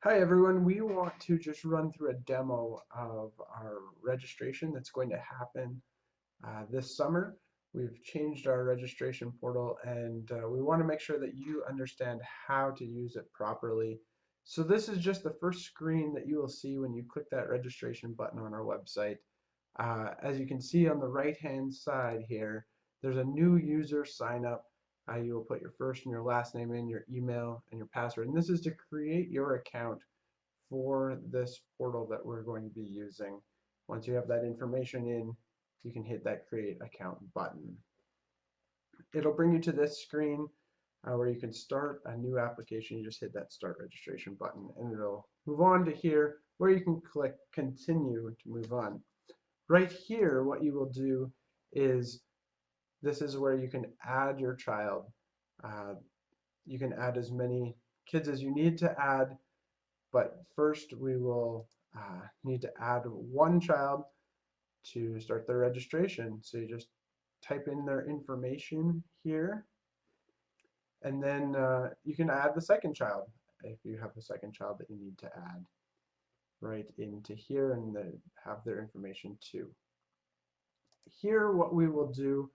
Hi everyone, we want to just run through a demo of our registration that's going to happen this summer. We've changed our registration portal and we want to make sure that you understand how to use it properly. So this is just the first screen that you will see when you click that registration button on our website. As you can see on the right hand side here, there's a new user sign up. You will put your first and your last name in, your email, and your password. And this is to create your account for this portal that we're going to be using. Once you have that information in, you can hit that create account button. It'll bring you to this screen where you can start a new application. You just hit that start registration button and it'll move on to here where you can click continue to move on. Right here, what you will do is this is where you can add your child. Uh, you can add as many kids as you need to add, but first we will need to add one child to start their registration. So you just type in their information here, and then you can add the second child if you have a second child that you need to add right into here and have their information too. Here what we will do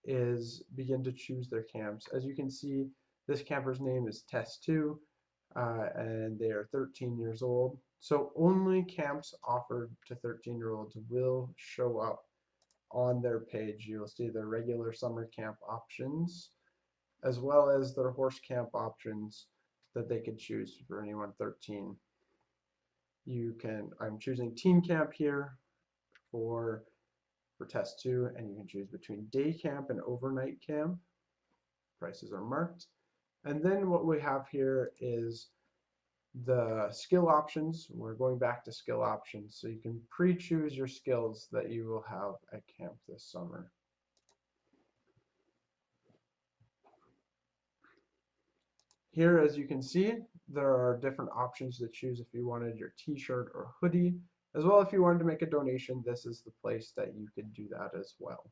is begin to choose their camps. As you can see, this camper's name is Test 2 and they are 13 years old. So only camps offered to 13-year-olds will show up on their page. You'll see their regular summer camp options as well as their horse camp options that they could choose for anyone 13. I'm choosing teen camp here for test 2, and you can choose between day camp and overnight camp. Prices are marked. And then what we have here is the skill options. We're going back to skill options, so you can pre-choose your skills that you will have at camp this summer. Here, as you can see, there are different options to choose if you wanted your t-shirt or hoodie, as well if you wanted to make a donation. This is the place that you could do that as well.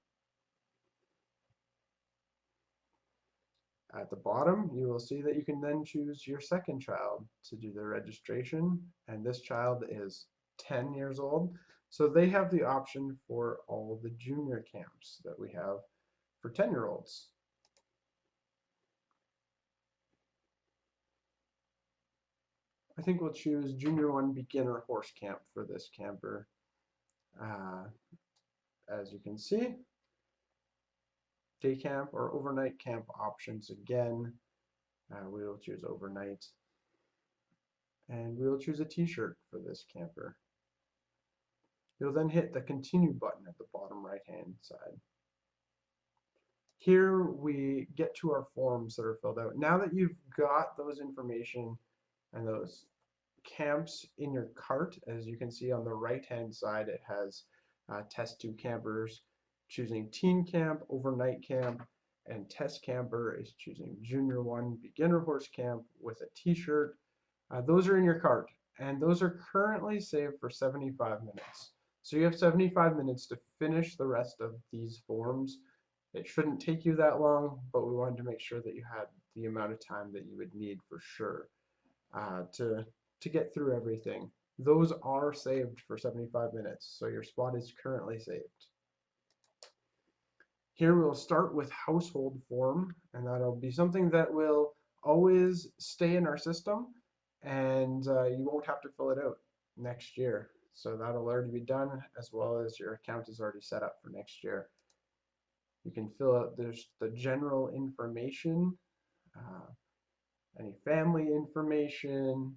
At the bottom, you will see that you can then choose your second child to do their registration, and this child is 10 years old, so they have the option for all the junior camps that we have for 10-year-olds. I think we'll choose Junior 1 Beginner Horse Camp for this camper. As you can see, day camp or overnight camp options again. We will choose overnight. And we will choose a t-shirt for this camper. You'll then hit the continue button at the bottom right hand side. Here we get to our forms that are filled out. Now that you've got those information and those camps in your cart, as you can see on the right hand side, it has test 2 campers choosing teen camp, overnight camp, and test camper is choosing junior 1 beginner horse camp with a t-shirt. Those are in your cart, and those are currently saved for 75 minutes. So you have 75 minutes to finish the rest of these forms. It shouldn't take you that long, but we wanted to make sure that you had the amount of time that you would need for sure to get through everything. Those are saved for 75 minutes, so your spot is currently saved. Here we'll start with household form, and that'll be something that will always stay in our system, and you won't have to fill it out next year. So that'll already be done, as well as your account is already set up for next year. You can fill out the general information, any family information,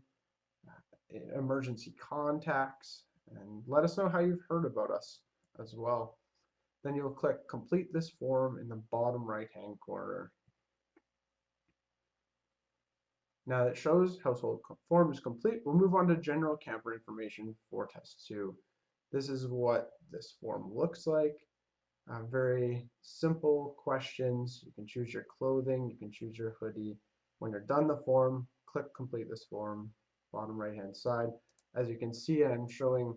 emergency contacts, and let us know how you've heard about us as well. Then you'll click complete this form in the bottom right hand corner. Now that shows household form is complete, we'll move on to general camper information for test 2. This is what this form looks like. Very simple questions. You can choose your clothing, you can choose your hoodie. When you're done the form, click complete this form, bottom right hand side. As you can see, I'm showing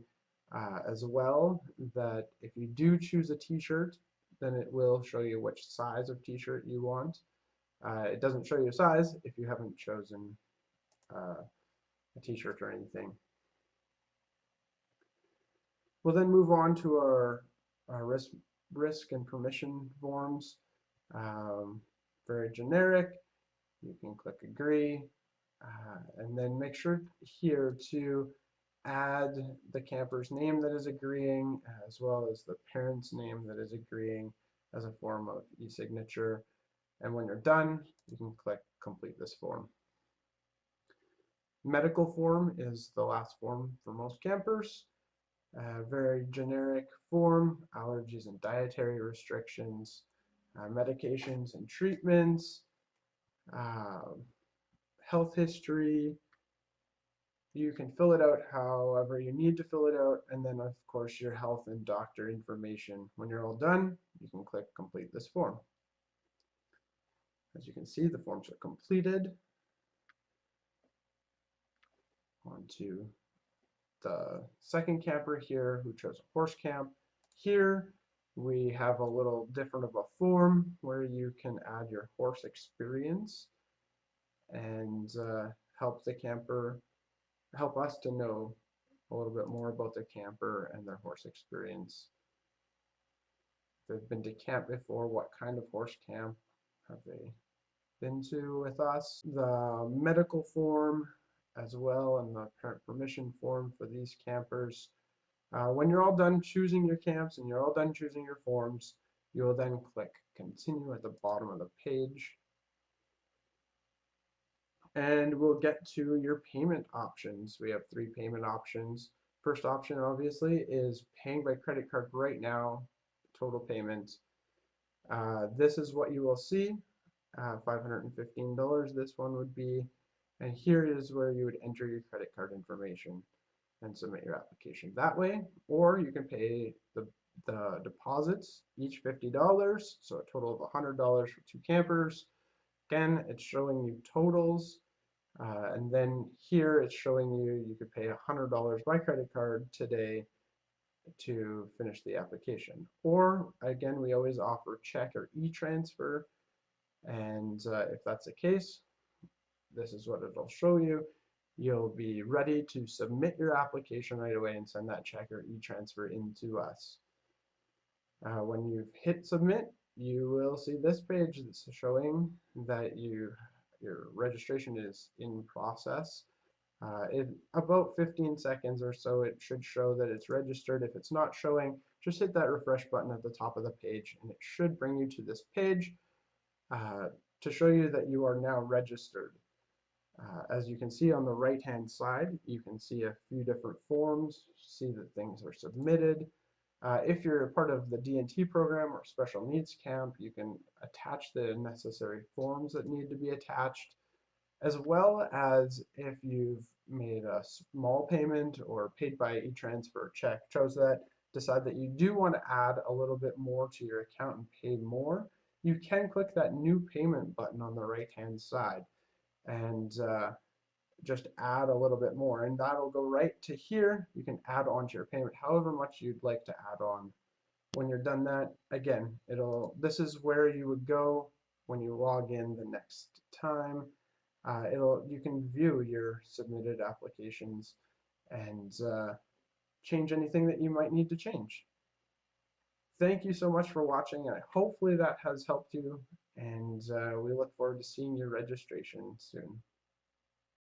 as well that if you do choose a t-shirt, then it will show you which size of t-shirt you want. It doesn't show you a size if you haven't chosen a t-shirt or anything. We'll then move on to our risk and permission forms. Very generic. You can click agree, and then make sure here to add the camper's name that is agreeing, as well as the parent's name that is agreeing as a form of e-signature. And when you're done, you can click complete this form. Medical form is the last form for most campers. Very generic form, allergies and dietary restrictions, medications and treatments, health history. You can fill it out however you need to fill it out, and then of course your health and doctor information. When you're all done, you can click complete this form. As you can see, the forms are completed. On to the second camper here who chose a horse camp. Here we have a little different of a form where you can add your horse experience and help us to know a little bit more about the camper and their horse experience. If they've been to camp before, what kind of horse camp have they been to with us? The medical form as well, and the parent permission form for these campers. When you're all done choosing your camps and you're all done choosing your forms, you will then click continue at the bottom of the page. And we'll get to your payment options. We have 3 payment options. First option obviously is paying by credit card right now, total payment. This is what you will see, $515 this one would be, and here is where you would enter your credit card information and submit your application that way. Or you can pay the deposits, each $50, so a total of $100 for 2 campers. Again, it's showing you totals, and then here it's showing you could pay $100 by credit card today to finish the application. Or again, we always offer check or e-transfer, and if that's the case, this is what it'll show you. You'll be ready to submit your application right away and send that check or e-transfer into us. When you've hit submit, you will see this page that's showing that your registration is in process. In about 15 seconds or so, it should show that it's registered. If it's not showing, just hit that refresh button at the top of the page, and it should bring you to this page to show you that you are now registered. As you can see on the right-hand side, you can see a few different forms, see that things are submitted. If you're a part of the D&T program or special needs camp, you can attach the necessary forms that need to be attached, as well as if you've made a small payment or paid by e-transfer check, decide that you do want to add a little bit more to your account and pay more, you can click that new payment button on the right-hand side and just add a little bit more, and that'll go right to here. You can add on to your payment however much you'd like to add on. When you're done that, again, this is where you would go when you log in the next time. You can view your submitted applications and change anything that you might need to change. Thank you so much for watching, and hopefully that has helped you, and we look forward to seeing your registration soon.